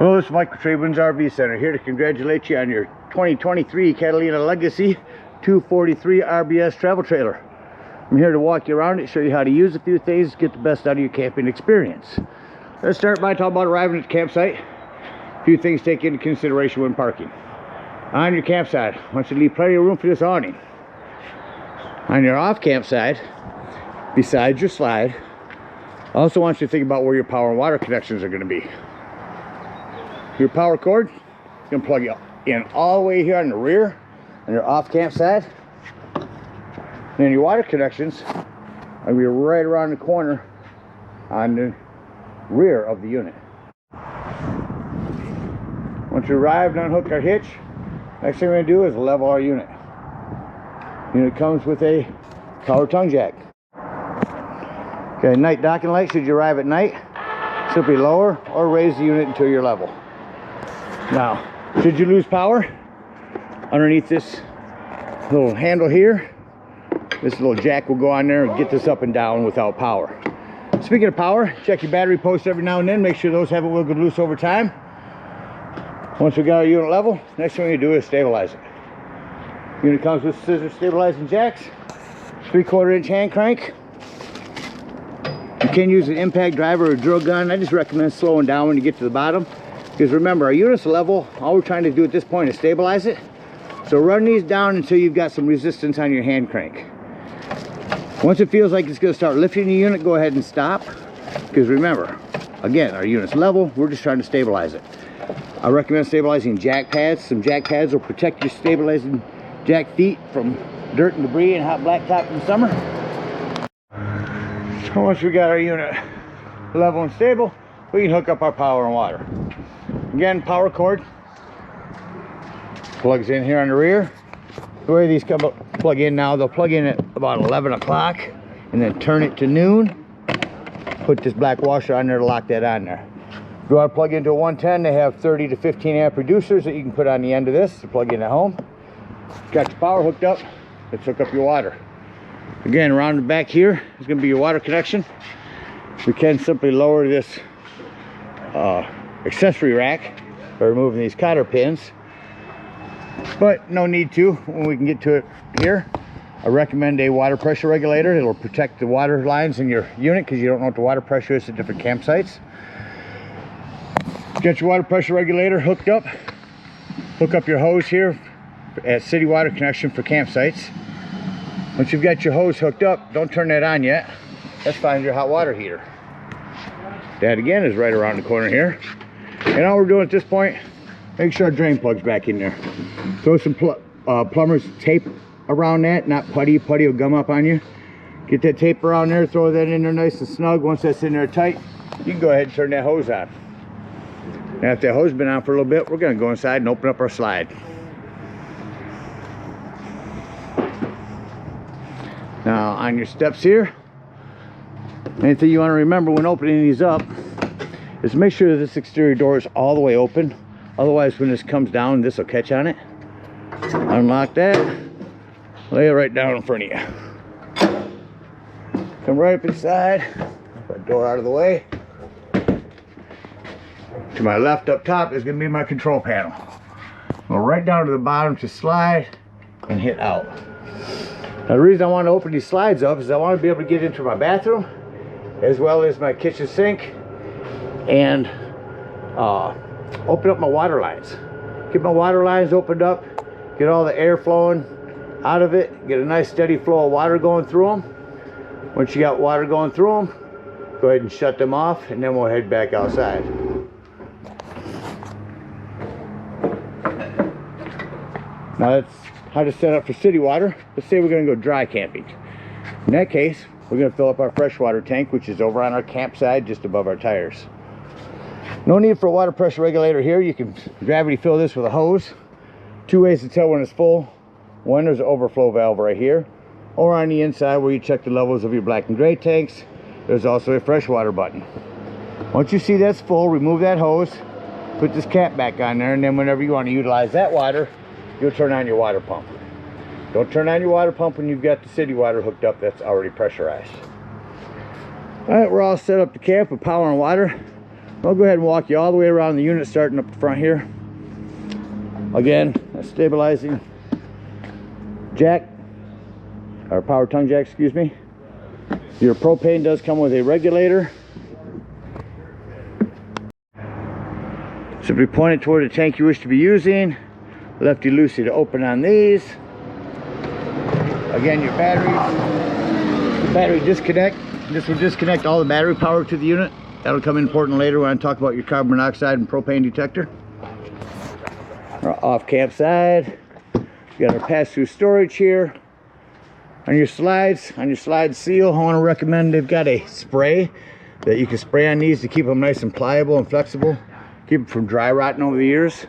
Hello, this is Mike with TradeWinds RV Center, here to congratulate you on your 2023 Catalina Legacy 243 RBS travel trailer. I'm here to walk you around it, show you how to use a few things, get the best out of your camping experience. Let's start by talking about arriving at the campsite. A few things to take into consideration when parking. On your campsite, I want you to leave plenty of room for this awning. On your off campsite, besides your slide, I also want you to think about where your power and water connections are going to be. Your power cord is going to plug in all the way here on the rear on your off campsite. And then your water connections are going to be right around the corner on the rear of the unit. Once you arrive and unhook our hitch, next thing we're going to do is level our unit. The unit comes with a power tongue jack. Okay, night docking light, should you arrive at night, simply lower or raise the unit until you're level. Now, should you lose power, underneath this little handle here, this little jack will go on there and get this up and down without power. Speaking of power, check your battery posts every now and then, make sure those haven't wiggled loose over time. Once we got our unit level, next thing we do is stabilize it. Unit comes with scissor stabilizing jacks, 3/4 inch hand crank. You can use an impact driver or a drill gun. I just recommend slowing down when you get to the bottom, because remember, our unit's level. All we're trying to do at this point is stabilize it. So run these down until you've got some resistance on your hand crank. Once it feels like it's going to start lifting the unit, go ahead and stop, because remember, again, our unit's level. We're just trying to stabilize it. I recommend stabilizing jack pads. Some jack pads will protect your stabilizing jack feet from dirt and debris and hot blacktop in the summer. So once we got our unit level and stable, we can hook up our power and water. Again, power cord plugs in here on the rear. The way these plug in now, they'll plug in at about 11 o'clock and then turn it to noon. Put this black washer on there to lock that on there. If you want to plug into a 110, they have 30 to 15 amp reducers that you can put on the end of this to plug in at home. Got your power hooked up, let's hook up your water. Again, around the back here is going to be your water connection. We can simply lower this accessory rack by removing these cotter pins, but no need to when we can get to it here. I recommend a water pressure regulator. It'll protect the water lines in your unit because you don't know what the water pressure is at different campsites. Get your water pressure regulator hooked up. Hook up your hose here at city water connection for campsites. Once you've got your hose hooked up, don't turn that on yet. Let's find your hot water heater. That again is right around the corner here. And all we're doing at this point, make sure our drain plug's back in there. Throw some plumber's tape around that, not putty. Putty will gum up on you. Get that tape around there, throw that in there nice and snug. Once that's in there tight, you can go ahead and turn that hose on. Now, if that hose has been on for a little bit, we're going to go inside and open up our slide. Now, on your steps here, anything you want to remember when opening these up is make sure this exterior door is all the way open. Otherwise, when this comes down, this will catch on it. Unlock that, lay it right down in front of you. Come right up inside, that door out of the way. To my left up top is going to be my control panel. Go right down to the bottom to slide and hit out. Now, the reason I want to open these slides up is I want to be able to get into my bathroom as well as my kitchen sink and open up my water lines. Get my water lines opened up, get all the air flowing out of it, get a nice steady flow of water going through them. Once you got water going through them, go ahead and shut them off, and then we'll head back outside. Now that's how to set up for city water. Let's say we're going to go dry camping. In that case, we're going to fill up our freshwater tank, which is over on our campsite just above our tires. No need for a water pressure regulator here. You can gravity fill this with a hose. Two ways to tell when it's full. One, there's an overflow valve right here, or on the inside where you check the levels of your black and gray tanks, there's also a freshwater button. Once you see that's full, remove that hose, put this cap back on there, and then whenever you want to utilize that water, you'll turn on your water pump. Don't turn on your water pump when you've got the city water hooked up that's already pressurized. All right, we're all set up to camp with power and water. I'll go ahead and walk you all the way around the unit, starting up the front here. Again, a stabilizing jack, or power tongue jack, excuse me. Your propane does come with a regulator. Simply point it toward the tank you wish to be using. Lefty loosey to open on these. Again, your battery disconnect. This will disconnect all the battery power to the unit. That'll come in important later when I talk about your carbon monoxide and propane detector. Our off camp side. We got our pass-through storage here. On your slide seal, I want to recommend they've got a spray that you can spray on these to keep them nice and pliable and flexible. Keep them from dry rotting over the years.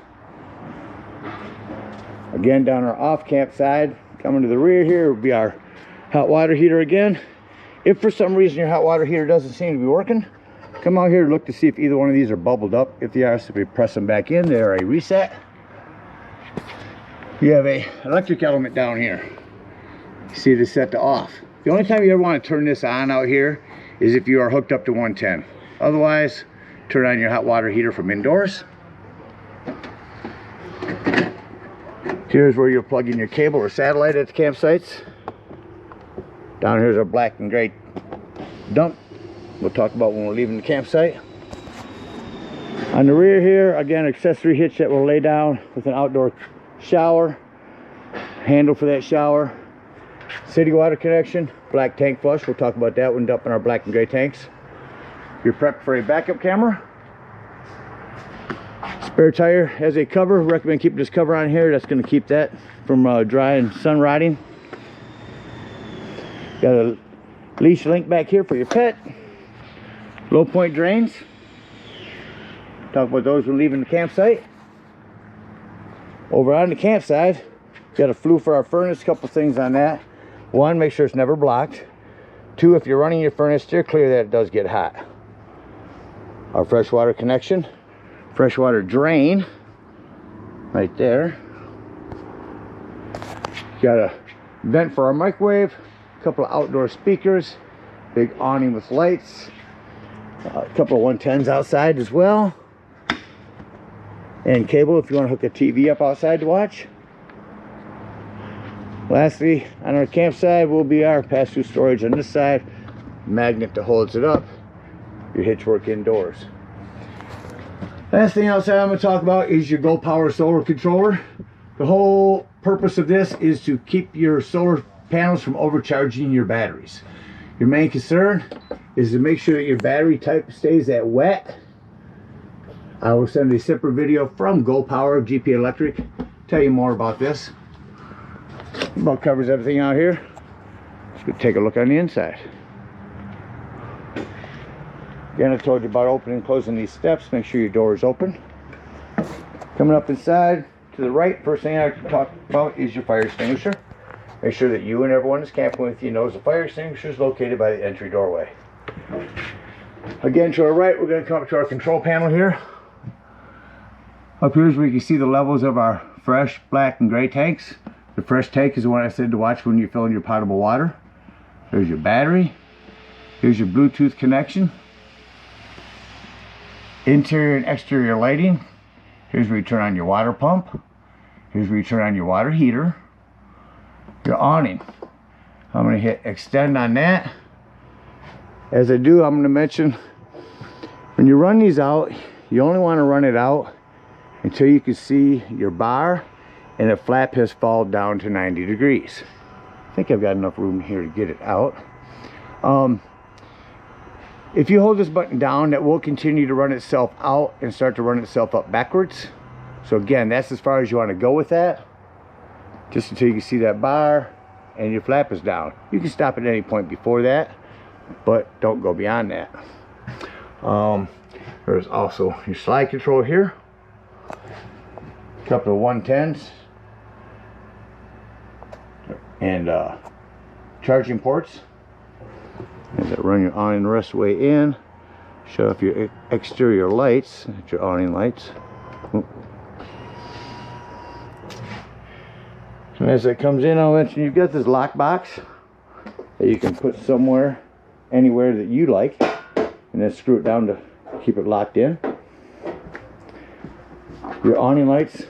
Again, down our off camp side, coming to the rear here will be our hot water heater again. If for some reason your hot water heater doesn't seem to be working, come out here and look to see if either one of these are bubbled up. If they are, simply press them back in. They are a reset. You have a electric element down here. See, it is set to off. The only time you ever want to turn this on out here is if you are hooked up to 110. Otherwise, turn on your hot water heater from indoors. Here's where you'll plug in your cable or satellite at the campsites. Down here's our black and gray dump. We'll talk about when we're leaving the campsite. On the rear here, again, accessory hitch that will lay down with an outdoor shower, handle for that shower, city water connection, black tank flush. We'll talk about that when dumping our black and gray tanks. You're prepped for a backup camera. Spare tire has a cover. Recommend keeping this cover on here. That's going to keep that from dry and sun rotting. Got a leash link back here for your pet. Low point drains. Talk about those when leaving the campsite. Over on the campsite, got a flue for our furnace. A couple things on that. One, make sure it's never blocked. Two, if you're running your furnace, steer clear that it does get hot. Our freshwater connection, freshwater drain, right there. Got a vent for our microwave, a couple of outdoor speakers, big awning with lights, a couple of 110s outside as well, and cable if you want to hook a TV up outside to watch. Lastly, on our campsite will be our pass-through storage on this side, magnet that holds it up, your hitch work indoors. Last thing outside I'm going to talk about is your Go Power solar controller. The whole purpose of this is to keep your solar panels from overcharging your batteries. Your main concern is to make sure that your battery type stays at wet. I will send a separate video from Go Power GP Electric, tell you more about this. About covers everything out here. Let's take a look on the inside. Again, I told you about opening and closing these steps. Make sure your door is open. Coming up inside to the right, first thing I have to talk about is your fire extinguisher. Make sure that you and everyone that's camping with you knows the fire extinguisher is located by the entry doorway. Again, to our right, we're going to come up to our control panel here. Up here is where you can see the levels of our fresh black and gray tanks. The fresh tank is the one I said to watch when you're filling your potable water. There's your battery. Here's your Bluetooth connection. Interior and exterior lighting. Here's where you turn on your water pump. Here's where you turn on your water heater. Your awning. I'm going to hit extend on that. As I do, I'm going to mention when you run these out, you only want to run it out until you can see your bar and the flap has fallen down to 90 degrees. I think I've got enough room here to get it out. If you hold this button down, that will continue to run itself out and start to run itself up backwards. So again, that's as far as you want to go with that. Just until you can see that bar and your flap is down. You can stop at any point before that, but don't go beyond that. There's also your slide control here. A couple of 110s. And charging ports. As I run your awning the rest of the way in, shut off your exterior lights, your awning lights. And as it comes in, I'll mention you've got this lock box that you can put somewhere, anywhere that you like, and then screw it down to keep it locked in. Your awning lights,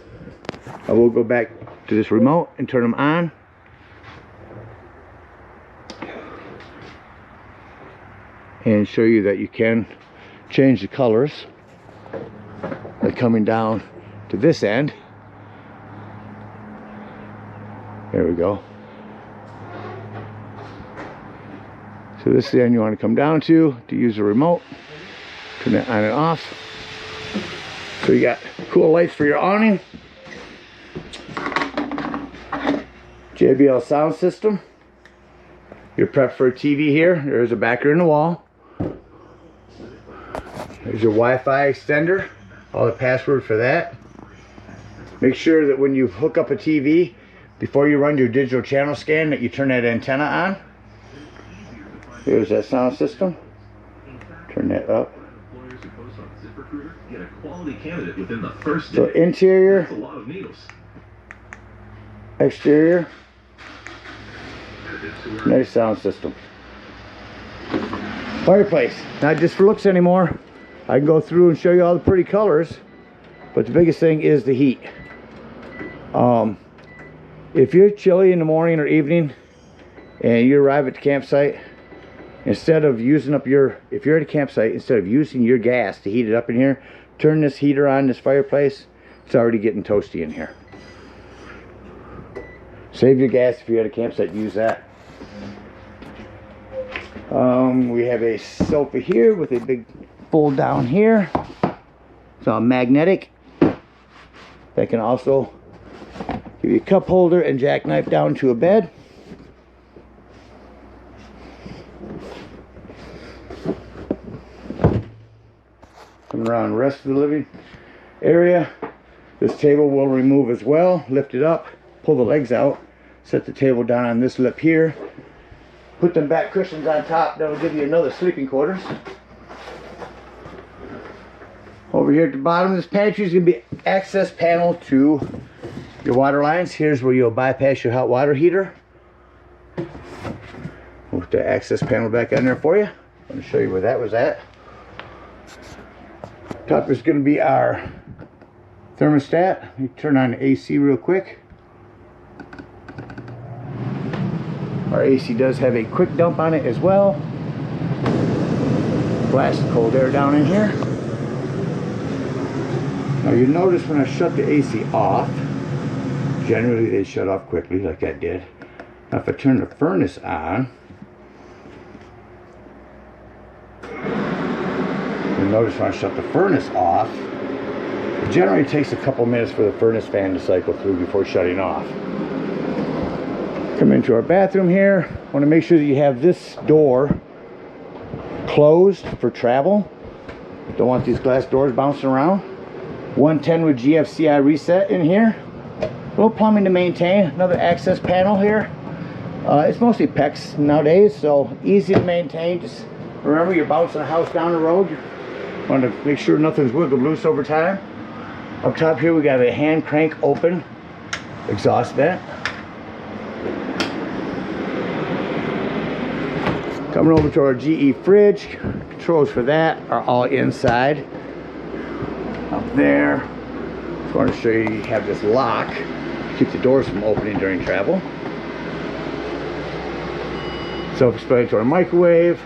I will go back to this remote and turn them on. And show you that you can change the colors by coming down to this end. There we go. So this is the end you want to come down to use the remote. Turn that on and off. So you got cool lights for your awning. JBL sound system. Your prep for a TV here. There's a backer in the wall. There's your Wi-Fi extender. All the password for that. Make sure that when you hook up a TV, before you run your digital channel scan, that you turn that antenna on. Here's that sound system. Turn that up. So interior, exterior, nice sound system. Fireplace, not just for looks anymore. I can go through and show you all the pretty colors, but the biggest thing is the heat. If you're chilly in the morning or evening and you arrive at the campsite, instead of using up your, if you're at a campsite, instead of using your gas to heat it up in here, turn this heater on, this fireplace. It's already getting toasty in here. Save your gas if you're at a campsite, use that. We have a sofa here with a big fold down here. It's all magnetic. That can also give you a cup holder and jackknife down to a bed. Come around the rest of the living area. This table will remove as well. Lift it up, pull the legs out, set the table down on this lip here. Put them back cushions on top. That'll give you another sleeping quarters. Over here at the bottom of this pantry is going to be access panel to your water lines. Here's where you'll bypass your hot water heater. We'll put the access panel back on there for you. I'm going to show you where that was at. Top is going to be our thermostat. Let me turn on the AC real quick. Our AC does have a quick dump on it as well. Blast cold air down in here. Now you notice when I shut the AC off, generally they shut off quickly like that did. Now if I turn the furnace on, you notice when I shut the furnace off, it generally takes a couple minutes for the furnace fan to cycle through before shutting off. Come into our bathroom here. Want to make sure that you have this door closed for travel. Don't want these glass doors bouncing around. 110 with GFCI reset in here. A little plumbing to maintain. Another access panel here. It's mostly PEX nowadays, so easy to maintain. Just remember, you're bouncing a house down the road. You want to make sure nothing's wiggled loose over time. Up top here we got a hand crank open exhaust vent. Coming over to our GE fridge. Controls for that are all inside. Up there. Just want to show you have this lock to keep the doors from opening during travel. Self-explanatory microwave.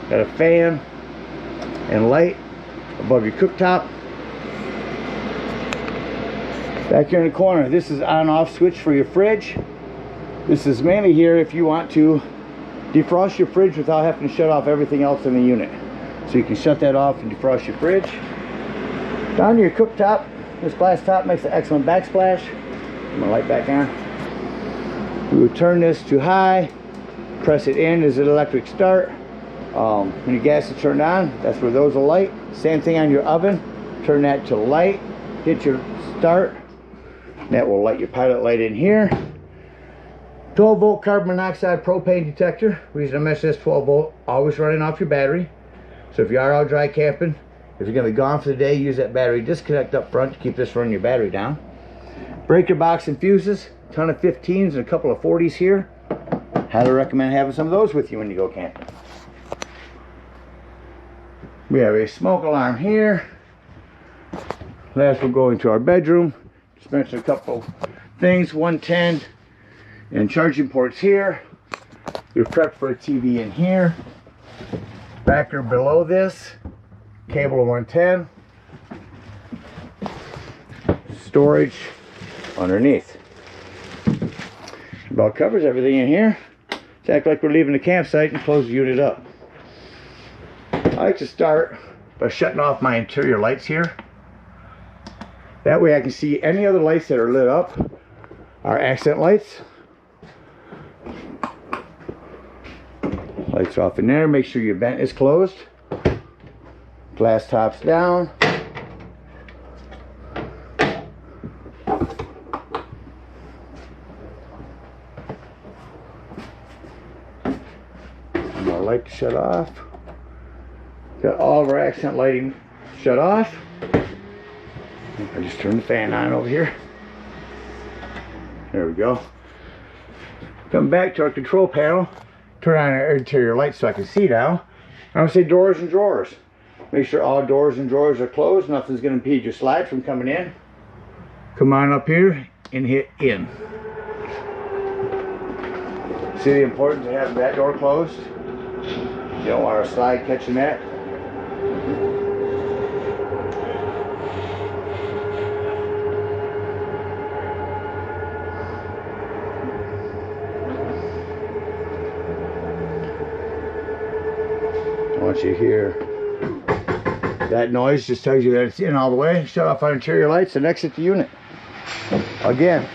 Got a fan and light above your cooktop. Back here in the corner, this is on-off switch for your fridge. This is mainly here if you want to defrost your fridge without having to shut off everything else in the unit. So you can shut that off and defrost your fridge. Down to your cooktop, this glass top makes an excellent backsplash. Put my light back on. We would turn this to high, press it in as an electric start. When your gas is turned on, that's where those will light. Same thing on your oven. Turn that to light, hit your start. That will light your pilot light in here. 12 volt carbon monoxide propane detector. Reason I mention this, 12 volt, always running off your battery. So if you are out dry camping, if you're going to be gone for the day, use that battery disconnect up front to keep this running your battery down. Breaker box and fuses, ton of 15s and a couple of 40s here. Highly recommend having some of those with you when you go camping. We have a smoke alarm here. Last we'll go into our bedroom. Just mention a couple things. 110 and charging ports here. We're prepped for a TV in here. Backer below this. Cable to 110. Storage underneath. About covers everything in here. It's act like we're leaving the campsite and close the unit up. I like to start by shutting off my interior lights here. That way I can see any other lights that are lit up. Our accent lights. Lights off in there. Make sure your vent is closed. Glass tops down. And our light to shut off. Got all of our accent lighting shut off. I just turned the fan on over here. There we go. Come back to our control panel. Turn on our interior lights so I can see now. I'm going to say doors and drawers. Make sure all doors and drawers are closed. Nothing's going to impede your slide from coming in. Come on up here and hit in. See the importance of having that door closed? You don't want our slide catching that. Once you hear that noise, just tells you that it's in all the way. Shut off our interior lights and exit the unit. Again,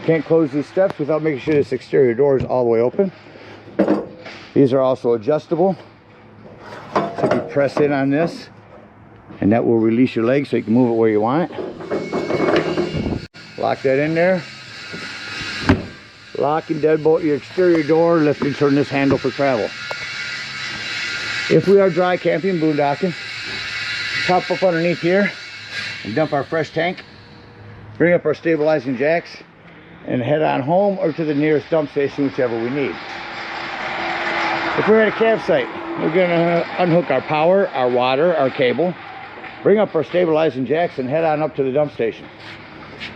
can't close these steps without making sure this exterior door is all the way open. These are also adjustable. So if you press in on this, and that will release your leg so you can move it where you want it. Lock that in there. Lock and deadbolt your exterior door. Lift and turn this handle for travel. If we are dry camping, boondocking, top up underneath here and dump our fresh tank. Bring up our stabilizing jacks and head on home or to the nearest dump station, whichever we need. If we're at a campsite, we're going to unhook our power, our water, our cable, bring up our stabilizing jacks and head on up to the dump station.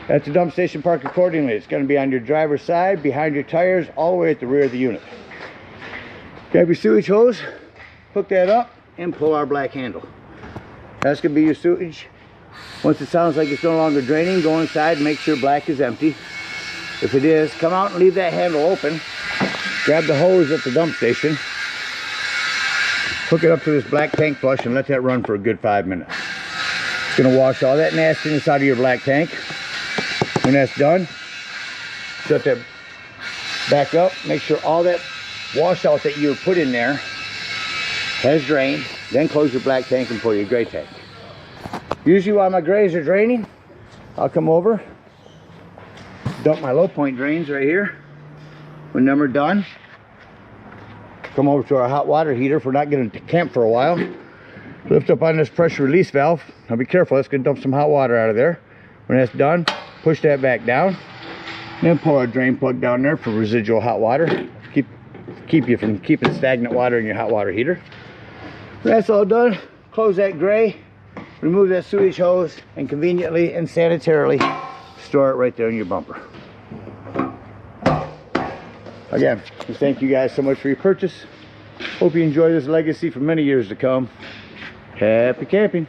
At the dump station, park accordingly. It's going to be on your driver's side, behind your tires, all the way at the rear of the unit. Grab your sewage hose, hook that up, and pull our black handle. That's going to be your sewage. Once it sounds like it's no longer draining, go inside and make sure black is empty. If it is, come out and leave that handle open. Grab the hose at the dump station. Hook it up to this black tank flush and let that run for a good 5 minutes. It's going to wash all that nastiness out of your black tank. When that's done, shut that back up. Make sure all that washout that you put in there has drained. Then close your black tank and pull your gray tank. Usually while my grays are draining, I'll come over, dump my low point drains right here. When them are done, come over to our hot water heater if we're not getting to camp for a while. Lift up on this pressure release valve. Now be careful, that's going to dump some hot water out of there. When that's done, push that back down. Then pull our drain plug down there for residual hot water. Keep you from keeping stagnant water in your hot water heater. When that's all done, close that gray, remove that sewage hose, and conveniently and sanitarily store it right there in your bumper. Again, we thank you guys so much for your purchase. Hope you enjoy this legacy for many years to come. Happy camping.